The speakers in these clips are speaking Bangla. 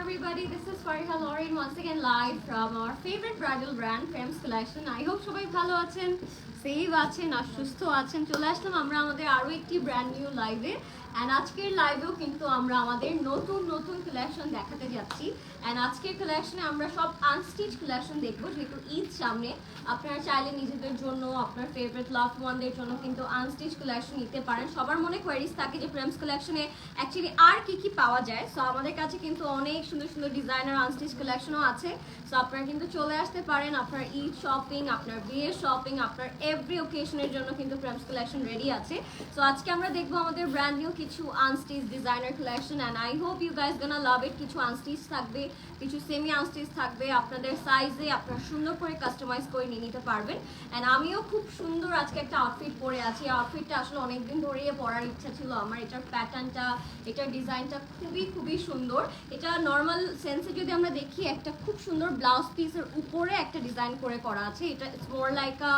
everybody, this is Fariha Lauren once again live from our favorite bridal brand Frames Collection. I hope সবাই ভালো আছেন, সেফ আছেন আর সুস্থ আছেন। চলে আসলাম আমরা আমাদের আরো একটি ব্র্যান্ড নিউ লাইভে। এন্ড আজকের লাইভেও কিন্তু আমরা আমাদের নতুন নতুন কালেকশন দেখাতে যাচ্ছি। এন্ড আজকের কালেকশনে আমরা সব আনস্টিচ কালেকশন দেখবো, যেহেতু ঈদ সামনে। আপনারা চাইলে নিজেদের জন্য, আপনার ফেভারিট লাভ ওয়ানদের জন্য কিন্তু আনস্টিচ কালেকশন নিতে পারেন। সবার মনে কোয়েরিজ থাকে যে ফ্রেমস কালেকশনে অ্যাকচুয়ালি আর কি কি পাওয়া যায়। সো আমাদের কাছে কিন্তু অনেক সুন্দর সুন্দর ডিজাইনার আনস্টিচ কালেকশনও আছে। সো আপনারা কিন্তু চলে আসতে পারেন আপনার ঈদ শপিং, আপনার বিয়ের শপিং, আপনার এভরি ওকেশনের জন্য কিন্তু ফ্রেমস কালেকশন রেডি আছে। সো আজকে আমরা দেখবো আমাদের ব্র্যান্ড নিউ কিছু unstitch designer collection. And I hope you guys gonna love it. কিছু আনস্টিচ থাকবে, কিছু সেমি আনস্টিচ থাকবে, আপনাদের সাইজে আপনারা সুন্দর করে কাস্টমাইজ করে নিয়ে নিতে পারবেন। অ্যান্ড আমিও খুব সুন্দর আজকে একটা আউটফিট পরে আছি। আউটফিটটা আসলে অনেকদিন ধরেই পরার ইচ্ছা ছিল আমার। এটার প্যাটার্নটা, এটার ডিজাইনটা খুবই খুবই সুন্দর। এটা নর্মাল সেন্সে যদি আমরা দেখি, একটা খুব সুন্দর ব্লাউজ পিসের উপরে একটা ডিজাইন করে করা আছে। এটা it's more like a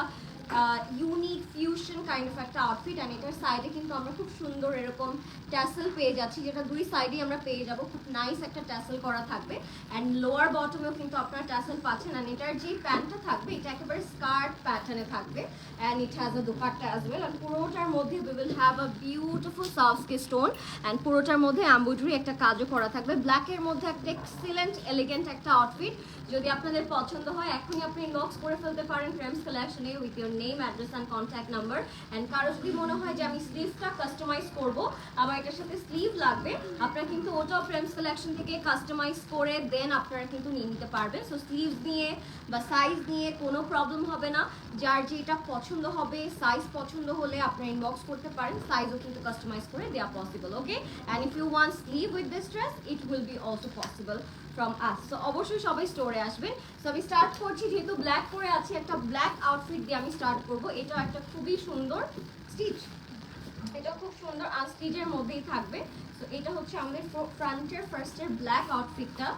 unique fusion kind of একটা আউটফিট। অ্যান্ড এটার সাইডে কিন্তু আমরা খুব সুন্দর এরকম ট্যাসেল পেয়ে যাচ্ছি, যেটা দুই সাইডেই আমরা পেয়ে যাবো। খুব নাইস একটা ট্যাসেল করা থাকবে। অ্যান্ড লোয়ার বটমেও কিন্তু আপনারা ট্যাসেল পাচ্ছেন। অ্যান্ড এটার যে প্যান্টটা থাকবে, এটা একেবারে স্কার্ট প্যাটার্নে থাকবে। And it has a dupatta as well. And পুরোটার মধ্যে we will have a beautiful Swarovski stone. And পুরোটার মধ্যে এমব্রয়ডারি একটা কাজও করা থাকবে। ব্ল্যাকের মধ্যে একটা এক্সিলেন্ট এলিগেন্ট একটা আউটফিট। যদি আপনাদের পছন্দ হয় এখনই আপনি ইনবক্স করে ফেলতে পারেন ফ্রেমস কালেকশনে with your name, address and contact number. And কারো যদি মনে হয় যে আমি স্লিভটা কাস্টমাইজ করবো, আবার এটার সাথে স্লিভ লাগবে, আপনারা কিন্তু ওটাও ফ্রেমস কালেকশন থেকে কাস্টমাইজ করে দেন আপনারা কিন্তু নিয়ে নিতে পারবেন। সো স্লিভ নিয়ে বা সাইজ নিয়ে কোনো প্রবলেম হবে না। যার যেটা পছন্দ হবে, সাইজ পছন্দ হলে আপনারা ইনবক্স করতে পারেন, সাইজও কিন্তু কাস্টমাইজ করে দেওয়া possible. Okay, and if you want sleeve with this dress, it will be also possible from us. So অবশ্যই সবাই স্টোরে আসবেন। সো আমি স্টার্ট করছি, যেহেতু ব্ল্যাক পরে আছে, একটা ব্ল্যাক আউটফিট দিয়ে আমি স্টার্ট করব। এটা একটা খুবই সুন্দর স্টিচ, এটা খুব সুন্দর আনস্টিচের মধ্যেই থাকবে। সো এটা হচ্ছে আমাদের ফ্রন্টের ফার্স্টের black আউটফিটটা।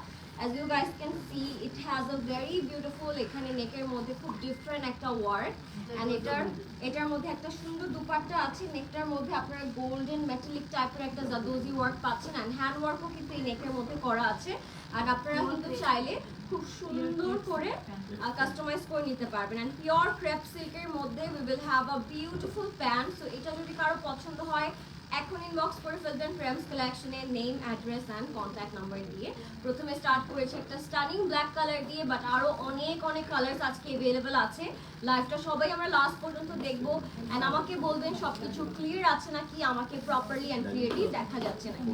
As you guys can see, it has a very beautiful, এখানে নেকের মধ্যে খুব ডিফারেন্ট একটা ওয়ার্ক। এন্ড এটার মধ্যে একটা সুন্দর দুপাট্টা আছে। নেকটার মধ্যে আপনারা গোল্ডেন মেটালিক টাইপের একটা জাদোজি ওয়ার্ক পাচ্ছেন। এন্ড হ্যান্ড ওয়ার্কও কিন্তু এই নেকের মধ্যে করা আছে। আর আপনারা কিন্তু চাইলে খুব সুন্দর করে কাস্টমাইজ করে নিতে পারবেন। এন্ড পিওর ক্রেপ সিল্কের মধ্যে we will have a beautiful pant. So এটা যদি কারো পছন্দ হয় এখন ইনবক্স করে ফেলবেন ফ্রেমস কালেকশনে name, address and contact number দিয়ে। প্রথমে স্টার্ট করেছে একটা স্টানিং ব্ল্যাক কালার দিয়ে, বাট আরো অনেক অনেক কালার্স আজকে অ্যাভেলেবেল আছে। লাইভটা সবাই আমরা লাস্ট পর্যন্ত দেখবো। অ্যান্ড আমাকে বলবেন সবকিছু ক্লিয়ার আছে নাকি, আমাকে প্রপারলি অ্যান্ড ক্লিয়ারলি দেখা যাচ্ছে নাকি।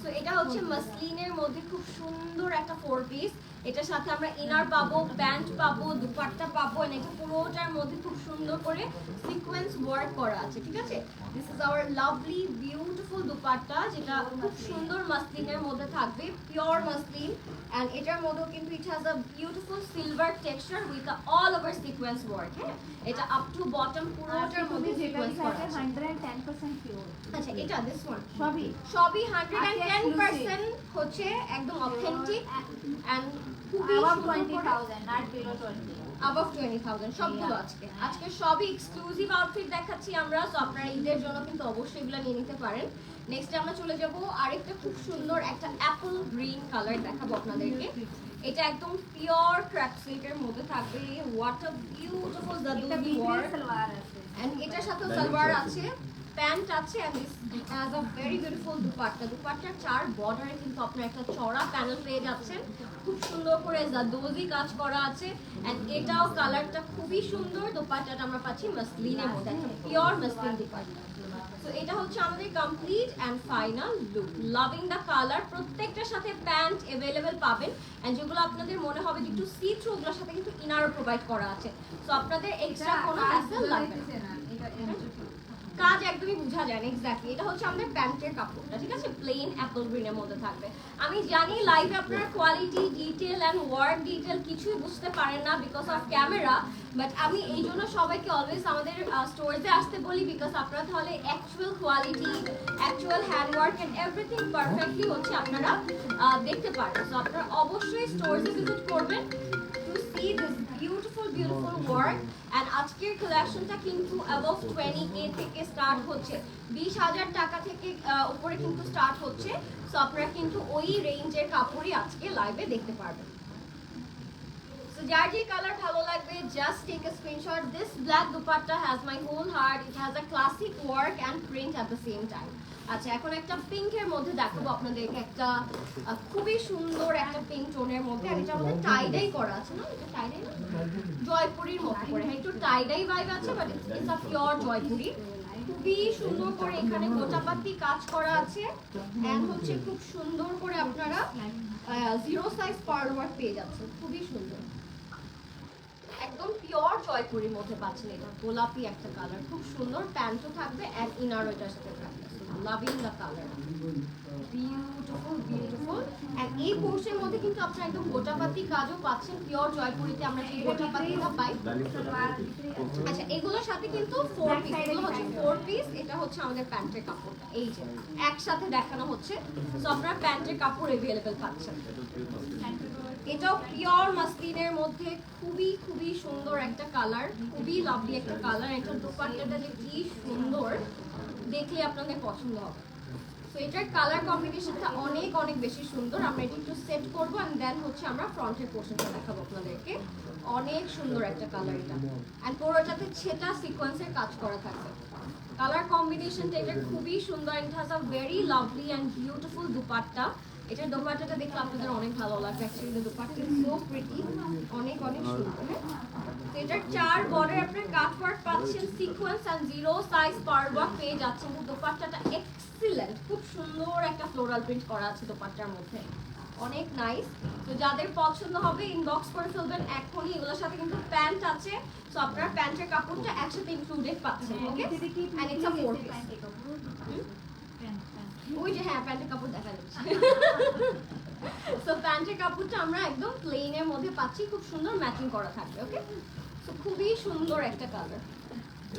সো এটা হচ্ছে মাসলিনের মধ্যে খুব সুন্দর একটা 4 পিস। এটার সাথে আমরা ইনার পাবো, প্যান্ট পাবো, দুপাট্টা পাবো। এন্ড এটা পুরোটার মধ্যে খুব সুন্দর করে সিকোয়েন্স ওয়ার্ক করা আছে। ঠিক আছে, this is our lovely beautiful dupatta, যেটা খুব সুন্দর মাসলিনের মধ্যে থাকবে, পিওর মাসলিন। এন্ড এটার মধ্যেও কিন্তু ইট has a beautiful silver texture with all over sequence work. হ্যাঁ, এটা আপ টু বটম পুরোটার মধ্যে সিকোয়েন্স করা আছে। 110% পিওর। আচ্ছা, এটা দিস ওয়ান সবই 110% হচ্ছে একদম authentic. And above 20,000 not below 20. above 20,000 সবগুলো আজকে সবই এক্সক্লুসিভ আউটফিট দেখাচ্ছি আমরা। সো আপনারা ঈদের জন্য কিন্তু অবশ্যই এগুলো নিয়ে নিতে পারেন। নেক্সট আমরা চলে যাব আরেকটা খুব সুন্দর একটা অ্যাপল গ্রিন কালার দেখাবো আপনাদেরকে। এটা একদম পিওর ক্র্যাপ সিল্কের মধ্যে থাকবে। What a beautiful zardozi work. Salwar আছে এন্ড এটার সাথেও সালোয়ার আছে, প্যান্ট আছে। And this has a very beautiful dupatta. দুপাট্টার চার বর্ডারে কিন্তু আপনারা একটা চড়া প্যানেল পেয়ে যাচ্ছেন। খুব সুন্দর করে জাদোজি কাজ করা আছে। এন্ড এটাও কালারটা খুবই সুন্দর। দুপাট্টাটা আমরা পাচ্ছি মাসলিনের মধ্যে, একটা পিওর মাসলিন দুপাট্টা। সো এটা হচ্ছে আমাদের complete and final look. Loving the colour. প্রত্যেকটার সাথে প্যান্ট অ্যাভেলেবেল পাবেন। এন্ড যেগুলো আপনাদের মনে হবে যে একটু সি থ্রু, ওগুলোর সাথে কিন্তু ইনারও প্রোভাইড করা আছে। সো আপনাদের এক্সট্রা কোনো হ্যাসেল লাগবে না। কাজ একদমই বোঝা যায় না। এক্স্যাক্টলি, এটা হচ্ছে আমাদের প্যান্টের কাপড়টা। ঠিক আছে, প্লেন অ্যাপল গ্রিনের মধ্যে থাকবে। আমি জানি লাইভে আপনারা quality, detail and work detail কিছুই বুঝতে পারেন না বিকজ অফ ক্যামেরা। বাট আমি এই জন্য সবাইকে অলওয়েজ আমাদের স্টোরেতে আসতে বলি, বিকজ আপনারা তাহলে actual quality, actual hand work and everything perfectly হচ্ছে আপনারা দেখতে পারেন। সো আপনারা অবশ্যই স্টোরসে ভিজিট করবেন to see this beautiful work. And আজকের কালেকশনটা কিন্তু অ্যাবাভ 20K থেকে স্টার্ট হচ্ছে, 20,000 টাকা থেকে উপরে কিন্তু স্টার্ট হচ্ছে। সো আপনারা কিন্তু ওই রেঞ্জের কাপড়ই আজকে লাইভে দেখতে পারবেন। সো যার যে কালার ভালো লাগবে just take a screenshot. This black dupatta has my whole heart, it has a classic work and print at the same time. আচ্ছা, এখন একটা পিঙ্কের মধ্যে দেখাবো আপনাদেরকে, একটা খুবই সুন্দর একটা পিঙ্ক টোনের মধ্যে, আর এটা আমাদের টাইডাই করা আছে না, এটা টাইডাই না, জয়পুরীর মতো করে, হ্যাঁ একটু টাইডাই ভাইব আছে, but it's a pure Jaipuri. খুবই সুন্দর করে এখানে গোটাপাতি কাজ করা আছে, এন্ড হচ্ছে খুব সুন্দর করে আপনারা জিরো সাইজ পার্ল ওয়ার্ক পেয়ে যাচ্ছেন, খুবই সুন্দর, একদম পিওর জয়পুরির মধ্যে পাচ্ছেন। এটা গোলাপি একটা কালার, খুব সুন্দর, প্যান্টও থাকবে এন্ড ইনারও এটার সাথে থাকবে। Loving the colour, beautiful beautiful. And এই কোর্সের মধ্যে কিন্তু আপনারা একদম গোটাপাতি কাজও পাচ্ছেন, পিওর জয়পুরিতে আমরা যে গোটাপাতিটা পাই। আচ্ছা, এগুলোর সাথে কিন্তু 4 পিস, এগুলো হচ্ছে 4 পিস, এটা হচ্ছে আমাদের প্যান্টের কাপড়টা, এই যে একসাথে দেখানো হচ্ছে। সো আপনারা প্যান্টের কাপড় अवेलेबल পাচ্ছেন। এটাও পিওর মাসলিনের মধ্যে খুবই খুবই সুন্দর একটা কালার, খুবই লাভলি একটা কালার। এটার দোপাট্টাটা যে কি সুন্দর, দেখলে আপনাদের পছন্দ হবে। তো এটার কালার কম্বিনেশনটা অনেক অনেক বেশি সুন্দর। আমরা এটা একটু সেট করবো এন্ড দেন হচ্ছে আমরা ফ্রন্টের পোর্শনটা দেখাবো আপনাদেরকে। অনেক সুন্দর একটা কালার এটা, এন্ড পুরোটাতে ছেটা সিকোয়েন্সের কাজ করা থাকবে। কালার কম্বিনেশনটা এটা খুবই সুন্দর, ইট has a very lovely and beautiful dupatta. এটার দোপাট্টাটা দেখলে আপনাদের অনেক ভালো লাগবে, অ্যাকচুয়ালি দোপাট্টা সো প্রিটি, অনেক অনেক সুন্দর। হ্যাঁ, তো এটার 4 বর্ডার আপনারা কাট ওয়ার্ক পাচ্ছেন, sequence and zero size pearl work পেয়ে যাচ্ছেন। দোপাট্টাটা এক্সিলেন্ট, খুব সুন্দর একটা ফ্লোরাল প্রিন্ট করা আছে দোপাট্টার মধ্যে, অনেক নাইস। তো যাদের পছন্দ হবে ইনবক্স করে ফেলবেন এখনই। এগুলোর সাথে কিন্তু প্যান্ট আছে, সো আপনারা প্যান্টের কাপড়টা একসাথে ইনক্লুডেড পাচ্ছেন। ওকে, এন্ড ইটস আ 4 পিস। ওই যে হ্যাঁ, প্যান্টের কাপড় দেখা যাচ্ছে। সো প্যান্টের কাপড়টা আমরা একদম প্লেনের মধ্যে পাচ্ছি, খুব সুন্দর ম্যাচিং করা থাকবে। ওকে, সো খুবই সুন্দর একটা কালার।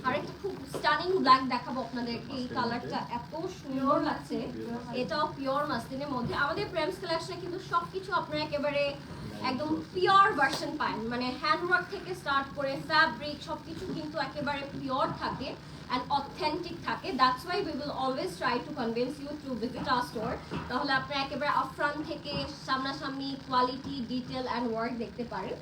আরেকটা খুব স্টানিং ব্ল্যাক দেখাবো আপনাদেরকে, এই কালারটা এত সুন্দর লাগছে। এটাও পিওর মাসলিনের মধ্যে। আমাদের প্রেমস কালেকশনে কিন্তু সবকিছু আপনারা একেবারে একদম পিওর ভার্সন পান, মানে হ্যান্ডওয়ার্ক থেকে স্টার্ট করে ফ্যাব্রিক সবকিছু কিন্তু একেবারে পিওর থাকে and authentic থাকে। That's why we will always try to convince you to visit our store. তাহলে আপনারা একেবারে আপফ্রন্ট থেকে সামনাসামনি কোয়ালিটি, ডিটেল এন্ড ওয়ার্ক দেখতে পারেন।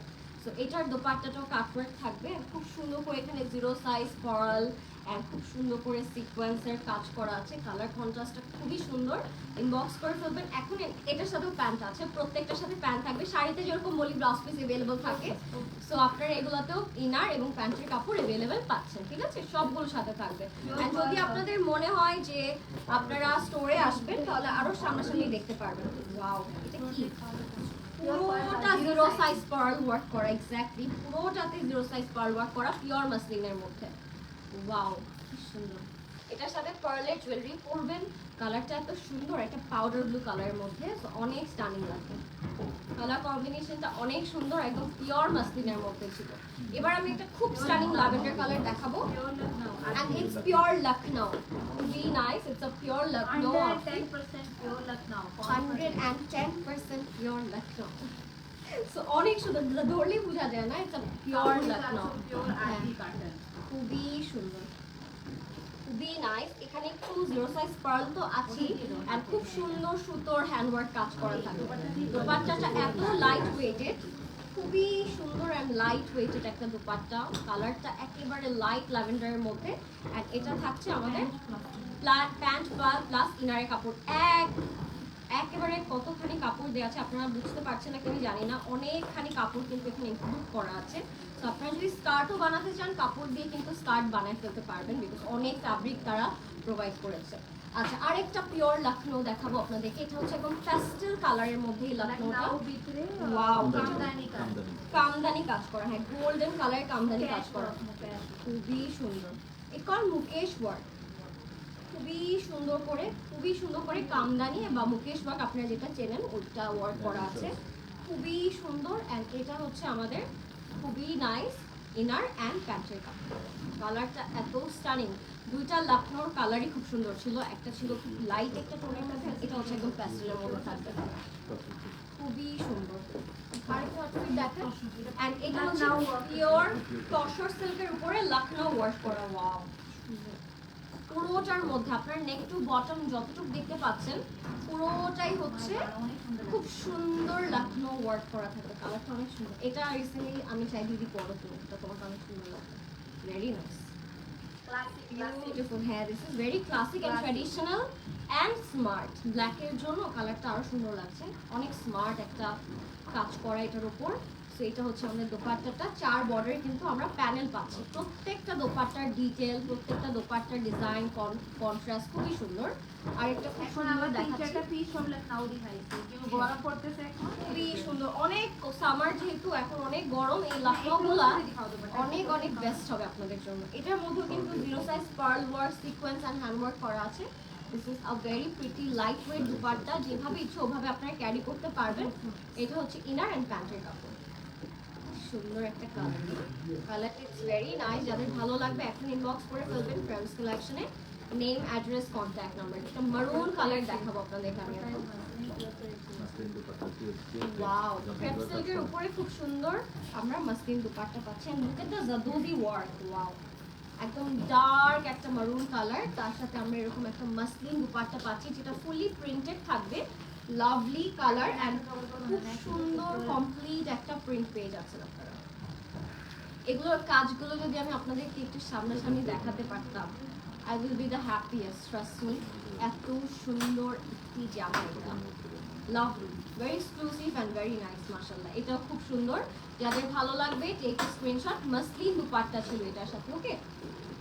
সো এটার দোপাট্টাটাও কাটওয়ার্ক থাকবে, খুব সুন্দর করে এখানে জিরো সাইজ পার্ল এন্ড খুব সুন্দর করে সিকোয়েন্সের কাজ করা আছে। কালার কন্ট্রাস্টটা খুবই সুন্দর। ইনবক্স করে ফেলবেন এখন। এটার সাথেও প্যান্ট আছে, প্রত্যেকটার সাথে প্যান্ট থাকবে। শাড়িতে যেরকম বলি ব্লাউজ পিস अवेलेबल থাকে, সো আপনারা এগুলাতেও ইনার এবং প্যান্টের কাপড় अवेलेबल পাচ্ছেন। ঠিক আছে, সবগুলোর সাথে থাকবে। এন্ড যদি আপনাদের মনে হয় যে আপনারা স্টোরে আসবেন, তাহলে আরো সামনাসামনি দেখতে পারবেন। ওয়াও, এটা কি পুরোটা জিরো সাইজ পার্ল ওয়ার্ক করা, এক্স্যাক্টলি পুরোটাতে জিরো সাইজ পার্ল ওয়ার্ক করা পিওর মাসলিনের মধ্যে। ওয়াও, কি সুন্দর। এটার সাথে পার্লের জুয়েলারি পরবেন, কালারটা এত সুন্দর, একটা পাউডার ব্লু কালারের মধ্যে, অনেক স্টানিং লাগবে। কালার কম্বিনেশনটা অনেক সুন্দর, একদম পিওর মাসলিনের মধ্যে ছিল। এবার আমি একটা খুব স্টানিং ল্যাভেন্ডার কালার দেখাবো, and it's pure Lucknow. Really nice, it's a pure Lucknow. 110% pure Lucknow. 110% pure Lucknow. So অনেক সুন্দর, ধরলেই বোঝা যায় না, it's a pure Lucknow. Pure RD cotton. খুবই সুন্দর, খুবই নাইস। এখানে একটু জিরো সাইজ পার্ল তো আছে, আর খুব সুন্দর সুতোর হ্যান্ডওয়ার্ক কাজ করা থাকে। দোপাট্টাটা এত লাইট ওয়েটেড, খুবই সুন্দর অ্যান্ড লাইট ওয়েটেড একটা দোপাট্টা। কালারটা একেবারে লাইট ল্যাভেন্ডারের মধ্যে। আর এটা থাকছে আমাদের প্যান্ট প্লাস ইনারের কাপড়। একেবারে কতখানি কাপড় দেওয়া আছে আপনারা বুঝতে পারছেন না, আমি জানি না, অনেকখানি কাপড় কিন্তু এখানে ইনক্লুড করা আছে। তো আপনারা যদি স্কার্টও বানাতে চান, কাপড় দিয়ে কিন্তু স্কার্ট বানায় ফেলতে পারবেন, বিকজ অনেক ফ্যাব্রিক তারা প্রোভাইড করেছে। আচ্ছা, আরেকটা পিওর লখনৌ দেখাবো আপনাদেরকে। এটা হচ্ছে একদম প্যাস্টেল কালারের মধ্যে এই লখনৌটা। ওয়াও, কামদানি কাজ করা, হ্যাঁ গোল্ডেন কালারের কামদানি কাজ করা, খুবই সুন্দর। এটা মুকেশ ওয়ার্ক, খুবই সুন্দর করে কামদানি বা মুকেশ ওয়ার্ক আপনারা যেটা চেনেন ওইটা ওয়ার্ক করা আছে, খুবই সুন্দর। অ্যান্ড এটা হচ্ছে আমাদের খুবই নাইস ইনার অ্যান্ড প্যান্টের কাপড়। কালারটা এত স্টানিং, দুইটা লখনৌর কালারই খুব সুন্দর ছিল। একটা ছিল খুব লাইট একটা টোনের মধ্যে, এটা হচ্ছে একদম প্যাস্টেলের মধ্যে থাকবে, খুবই সুন্দর। আরেকটা আউটফিট দেখেন, এন্ড এটা হচ্ছে লাখনৌ work। পিওর তসর সিল্কের উপরে লখনৌ ওয়ার্ক করা। ওয়াও, পুরোটার মধ্যে আপনার নেক টু বটম যতটুকু দেখতে পাচ্ছেন পুরোটাই হচ্ছে অনেক সুন্দর খুব সুন্দর লখনৌ ওয়ার্ক করা থাকে। কালারটা অনেক সুন্দর। এটা রিসেন্টলি আমি চাই দিদি পরো, তো এটা তোমার অনেক সুন্দর লাগে। Very nice, classic beautiful hair. This is very classic and traditional and smart. Black এর জন্য কালারটা আরো সুন্দর লাগছে। অনেক স্মার্ট একটা কাজ করা এটার উপর। সো এটা হচ্ছে আমাদের দোপাট্টাটা, 4 বর্ডারে কিন্তু আমরা প্যানেল পাচ্ছি। প্রত্যেকটা দোপাট্টার ডিটেল, প্রত্যেকটা দোপাট্টার ডিজাইন, কন্ট্রাস্ট খুবই সুন্দর। আর একটা খুব এখন সুন্দর আমরা তিন দেখাচ্ছি, চারটা পিস সব লখনৌ দেখাইছি, কেউ গরম পড়তেছে এখন খুবই সুন্দর। অনেক সামার যেহেতু এখন অনেক গরম, এই লখনৌগুলা অনেক অনেক বেস্ট হবে আপনাদের জন্য। এটার মধ্যেও কিন্তু zero size pearl work, sequence and hand work করা আছে। This is a very pretty light weight dupatta, যেভাবে ইচ্ছে ওভাবে আপনারা ক্যারি করতে পারবেন। এটা হচ্ছে ইনার এন্ড প্যান্টের কাপড়। সুন্দর একটা কালার, কালারটা ইটস ভেরি নাইস। যাদের ভালো লাগবে এখন ইনবক্স করে ফেলবেন ফ্রেন্ডস কালেকশনে। Name, address, contact number. এটা মারুন কালার দেখাবো আপনাদের আমি এখন। ওয়াও, ক্রেপ সিল্কের উপরে খুব সুন্দর আমরা মাসলিন দুপাট্টা পাচ্ছি। And look at the zardozi work. Wow, একদম ডার্ক একটা মারুন কালার, তার সাথে আমরা এরকম একটা মাসলিন দুপাট্টা পাচ্ছি যেটা ফুলি প্রিন্টেড থাকবে। লাভলি কালার এন্ড খুব সুন্দর কমপ্লিট একটা প্রিন্ট পেয়ে যাচ্ছেন আপনারা। এগুলোর কাজগুলো যদি আমি আপনাদেরকে একটু সামনাসামনি দেখাতে পারতাম, I will be the happiest, trust me. এত সুন্দর একটি জামা এটা, lovely, very exclusive and very nice. মাশাআল্লাহ, এটাও খুব সুন্দর। যাদের ভালো লাগবে টেক স্ক্রিনশট। মাসলিন দুপাট্টা ছিল এটার সাথে। ওকে,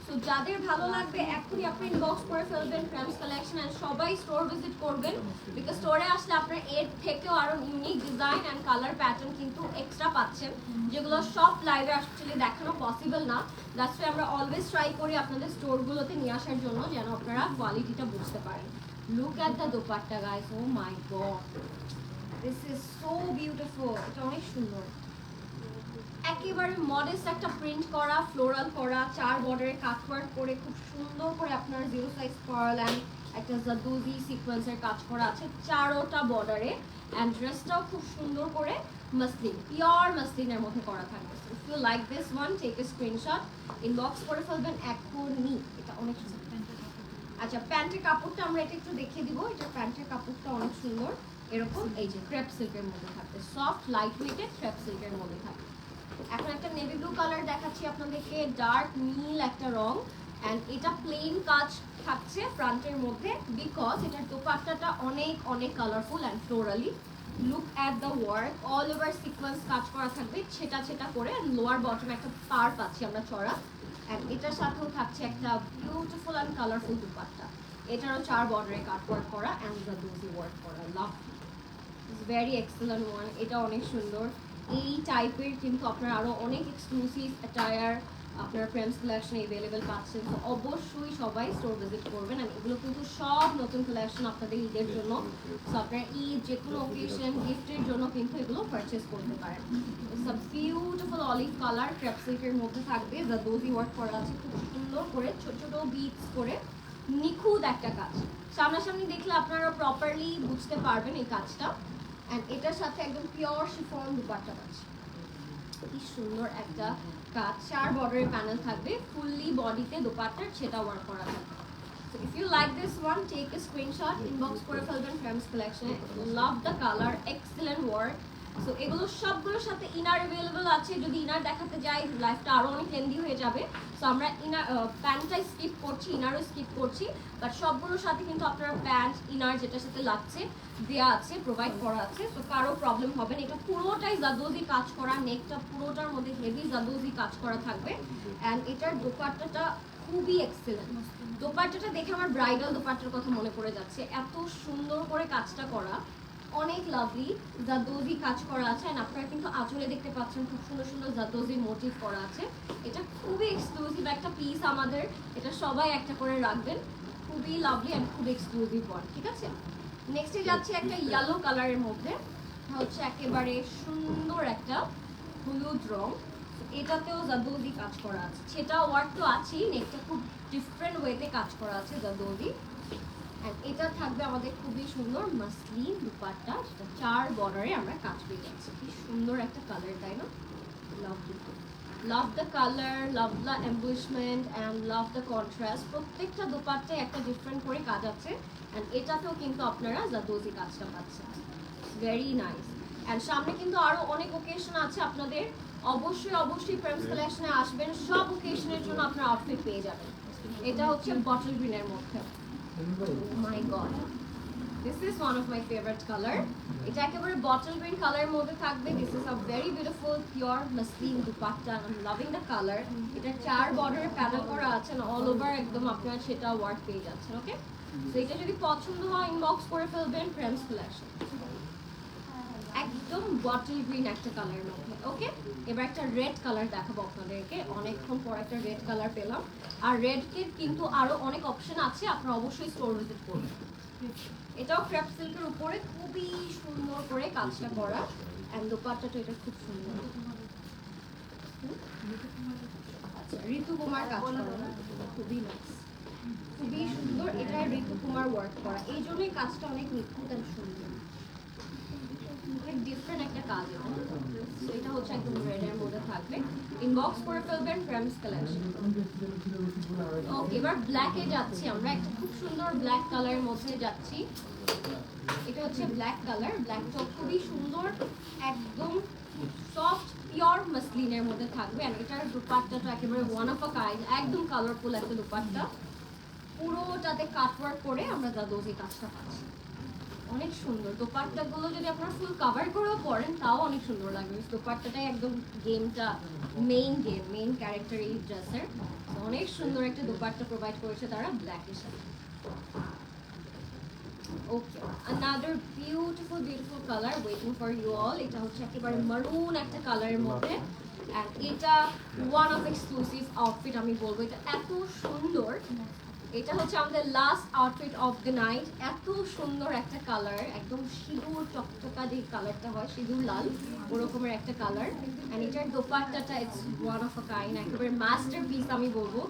সো যাদের ভালো লাগবে এখনই আপনি ইনবক্স করে ফেলবেন ফ্রেন্ডস কালেকশন। এন্ড সবাই স্টোর ভিজিট করবেন, বিকজ স্টোরে আসলে আপনারা এর থেকেও আরো unique design and colour pattern কিন্তু এক্সট্রা পাচ্ছেন, যেগুলো সব লাইভে আসলে দেখানো পসিবল না। দ্যাটস ওয়াই আমরা অলওয়েজ ট্রাই করি আপনাদের স্টোরগুলোতে নিয়ে আসার জন্য, যেন আপনারা কোয়ালিটিটা বুঝতে পারেন। Look at the dupatta guys, oh my god, this is so beautiful. এটা অনেক সুন্দর, একেবারে মডেস্ট একটা প্রিন্ট করা, ফ্লোরাল করা, 4 বর্ডারে কাটওয়ার্ক করে খুব সুন্দর করে আপনার জিরো সাইজ পার্ল এন্ড একটা জাদুজি সিকোয়েন্সের কাজ করা আছে 4টা বর্ডারে। এন্ড ড্রেসটাও খুব সুন্দর করে মাসলিন, পিওর মাসলিনের মধ্যে করা থাকবে। If you like this one, take a screenshot, inbox করে ফেলবেন এখনই। এটা অনেক সুন্দর। আচ্ছা, প্যান্টের কাপড়টা আমরা এটা একটু দেখিয়ে দিব। এটা প্যান্টের কাপড়টা অনেক সুন্দর, এরকম এই যে ক্রেপ সিল্কের মধ্যে থাকবে, সফট লাইট ওয়েটেড ক্রেপ সিল্কের মধ্যে থাকবে। এখন একটা নেভি ব্লু কালার দেখাচ্ছি আপনাদেরকে, ডার্ক নীল একটা রং। এন্ড এটা প্লেন কাজ থাকছে ফ্রন্টের মধ্যে, বিকজ এটার দোপাট্টাটা অনেক অনেক colourful and florally. Look at the work, all over sequence কাজ করা থাকবে ছেটা ছেটা করে। লোয়ার বটম একটা পার পাচ্ছি আমরা চড়া। এন্ড এটার সাথেও থাকছে একটা বিউটিফুল এন্ড কালারফুল দুপাট্টা। এটারও 4 বর্ডারে কাটওয়ার্ক করা এন্ড জাদুজি ওয়ার্ক করা। লাভ, ইটস ভেরি এক্সেলেন্ট ওয়ান। এটা অনেক সুন্দর। এই টাইপের কিন্তু আপনারা আরো অনেক এক্সক্লুসিভ অ্যাটায়ার আপনার ফ্রেন্ডস কালেকশনে অ্যাভেলেবেল পাচ্ছেন। তো অবশ্যই সবাই স্টোর ভিজিট করবেন। আর এগুলো কিন্তু সব নতুন কালেকশন আপনাদের ঈদের জন্য। সো আপনারা ঈদ যে কোনো অকেশন গিফটের জন্য কিন্তু এগুলো পারচেজ করতে পারেন। It's a beautiful olive colour, crepe সিল্কের মধ্যে থাকবে, জাদোজি ওয়ার্ক করা আছে খুব সুন্দর করে, ছোট ছোট বিটস করে, নিখুঁত একটা কাজ। সামনাসামনি দেখলে আপনারা প্রপারলি বুঝতে পারবেন এই কাজটা। এন্ড এটার সাথে একদম পিওর শিফন দুপাট্টা পাচ্ছি। কি সুন্দর একটা কাজ, 4 বর্ডারের প্যানেল থাকবে, ফুললি বডিতে দোপাট্টার সেটা ওয়ার্ক করা থাকবে। So if you like this one, take a screenshot, inbox করে ফেলবেন ফ্রেন্ডস কালেকশনে। Love the colour, excellent work. So এগুলো সবগুলোর সাথে ইনার অ্যাভেলেবল আছে। যদি ইনার দেখাতে যাই লাইফটা আরো অনেক লেন্দি হয়ে যাবে। সো আমরা ইনার প্যান্টটা স্কিপ করছি, ইনারও স্কিপ করছি, বাট সবগুলোর সাথে কিন্তু আপনারা প্যান্ট ইনার যেটার সাথে লাগছে দেয়া আছে, প্রোভাইড করা আছে। তো কারো প্রবলেম হবে না। এটা পুরোটাই জাদোজি কাজ করা, নেকটা পুরোটার মধ্যে হেভি জাদোজি কাজ করা থাকবে। এন্ড এটার দোপাট্টাটা খুবই এক্সেলেন্ট। দোপাট্টাটা দেখে আমার ব্রাইডাল দোপাট্টার কথা মনে পড়ে যাচ্ছে, এত সুন্দর করে কাজটা করা, অনেক লাভলি জাদোজি কাজ করা আছে। এন্ড আপনারা কিন্তু আঁচলে দেখতে পাচ্ছেন খুব সুন্দর সুন্দর জাদোজি মোটিভ করা আছে। এটা খুবই এক্সক্লুসিভ একটা পিস আমাদের, এটা সবাই একটা করে রাখবেন। খুবই লাভলি এন্ড খুব এক্সক্লুসিভ ওয়ান। ঠিক আছে, নেক্সটে যাচ্ছে একটা ইয়েলো কালারের মধ্যে, হচ্ছে একেবারে সুন্দর একটা হলুদ রং। এটাতেও জাদোজি কাজ করা আছে, সেটা ওয়ার্ক তো আছেই, নেকটা খুব ডিফারেন্ট ওয়েতে কাজ করা আছে জাদোজি। And এটা থাকবে আমাদের খুবই সুন্দর মাসলিন দুপাট্টা, সেটা 4 বর্ডারে আমরা কাজ পেয়ে যাচ্ছি। কি সুন্দর একটা কালার, তাই না? Love the colour, love the embellishment and love the contrast. প্রত্যেকটা দুপাট্টায় একটা ডিফারেন্ট করে কাজ আছে, অ্যান্ড এটাতেও কিন্তু আপনারা জাদোজি কাজটা পাচ্ছেন। Very nice. অ্যান্ড সামনে কিন্তু আরো অনেক ওকেশন আছে আপনাদের, অবশ্যই ফ্রেমস কালেকশনে আসবেন, সব ওকেশনের জন্য আপনার আউটফিট পেয়ে যাবেন। এটা হচ্ছে বটল গ্রিনের মধ্যে। My god, this is one of my favourite colour. এটা একেবারে বটল গ্রিন কালারের মধ্যে থাকবে। This is a very beautiful pure muslin dupatta. I am loving the colour. এটা 4 বর্ডারে প্যানেল করা আছে, অল ওভার একদম আপনারা সেটা ওয়ার্ক পেয়ে যাচ্ছেন। ওকে, তো এটা যদি পছন্দ হয় ইনবক্স করে ফেলবেন ফ্রেমস কালেকশন। একদম বটল গ্রিন একটা কালারের মধ্যে। ওকে, এবার একটা রেড কালার দেখাবো আপনাদেরকে। অনেকক্ষণ পর একটা রেড কালার পেলাম। আর রেডের কিন্তু আরো অনেক অপশন আছে, আপনারা অবশ্যই স্টোর ভিজিট করবেন। এটাও ক্রেপ সিল্কের উপরে খুবই সুন্দর করে কাজটা করা, এন্ড দোপাট্টাটা এটা খুব সুন্দর। আচ্ছা, ঋতু কুমার কাজ করা, খুবই নাইস, খুবই সুন্দর। এটা ঋতু কুমার ওয়ার্ক করা, এই জন্যই কাজটা অনেক নিখুঁত আর সুন্দর, অনেক ডিফারেন্ট একটা কাজ। এটা হচ্ছে একদম রেডের মধ্যে থাকবে। ইনবক্স করে ফেলবেন ফ্রেমস কালেকশন। ওকে, এবার ব্ল্যাকে যাচ্ছি আমরা। একটা খুব সুন্দর ব্ল্যাক কালারের মধ্যে যাচ্ছি। এটা হচ্ছে ব্ল্যাক কালার। ব্ল্যাকটা খুবই সুন্দর, একদম সফট পিওর মাসলিনের মধ্যে থাকবে। আর এটার দুপাট্টাটা একেবারে ওয়ান অফ আ কাইন্ড, একদম কালারফুল একটা দুপাট্টা। পুরোটাতে কাটওয়ার্ক করে আমরা জাদোজি কাজটা পাচ্ছি। অনেক সুন্দর দোপাট্টাগুলো, যদি আপনারা ফুল কভার করেও পরেন তাও অনেক সুন্দর লাগবে। দোপাট্টাটাই একদম গেমটা মেইন ক্যারেক্টার এই ড্রেসের। অনেক সুন্দর একটা দোপাট্টা প্রোভাইড করেছে তারা ব্ল্যাকের সাথে। ওকে, another beautiful colour waiting for you all. এটা হচ্ছে একেবারে মারুন একটা কালারের মধ্যে, and এটা ওয়ান অফ এক্সক্লুসিভ আউটফিট আমি বলবো। এটা এত সুন্দর, এটা হচ্ছে আমাদের last outfit of the night. এত সুন্দর একটা কালার, একদম সিঁদুর চকচকা যে কালারটা হয়, সিঁদুর লাল ওরকমের একটা কালার। অ্যান্ড এটার দোপাট্টাটা it's one of a kind, একেবারে মাস্টার পিস আমি বলবো।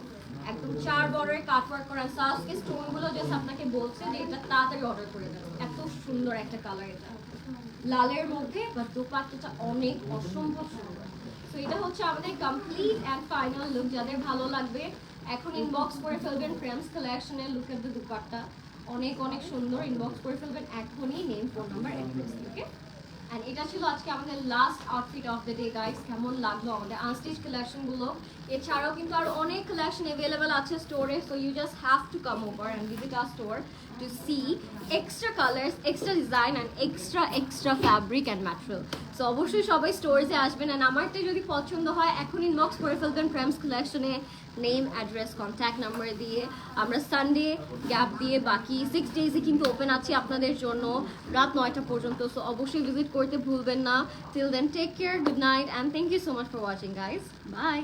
একদম 4 বর্ডারে কাটওয়ার্ক করা। সাজকে স্টোনগুলো জাস্ট আপনাকে বলছে যে এটা তাড়াতাড়ি অর্ডার করে দেন, এত সুন্দর একটা কালার এটা লালের মধ্যে, বাট দোপাট্টাটা অনেক অসম্ভব সুন্দর। তো এটা হচ্ছে আমাদের কমপ্লিট অ্যান্ড ফাইনাল লুক। যাদের ভালো লাগবে এখন ইনবক্স করে ফেলবেন ফ্রেমস কালেকশনের। লুক এট দ্য দুপাট্টা, অনেক সুন্দর। ইনবক্স করে ফেলবেন এখনই, নেম, ফোন নাম্বার, অ্যাড্রেস থেকে। অ্যান্ড এটা ছিল আজকে আমাদের last outfit of the day guys. কেমন লাগলো আমাদের আনস্টিচ কালেকশনগুলো? এছাড়াও কিন্তু আরো অনেক কালেকশন অ্যাভেলেবল আছে স্টোরে, so you just have to come over and visit our store to see extra colors, extra design and extra fabric and material. So অবশ্যই সবাই স্টোরেজে আসবেন। অ্যান্ড আমারটা যদি পছন্দ হয় এখন ইনবক্স করে ফেলবেন ফ্রেমস কালেকশনে, নেম, অ্যাড্রেস, কন্ট্যাক্ট নাম্বার দিয়ে। আমরা সানডে গ্যাপ দিয়ে বাকি 6 ডেজে কিন্তু ওপেন আছি আপনাদের জন্য রাত 9টা পর্যন্ত। সো অবশ্যই ভিজিট করতে ভুলবেন না। Till then take care, good night and thank you so much for watching guys, by.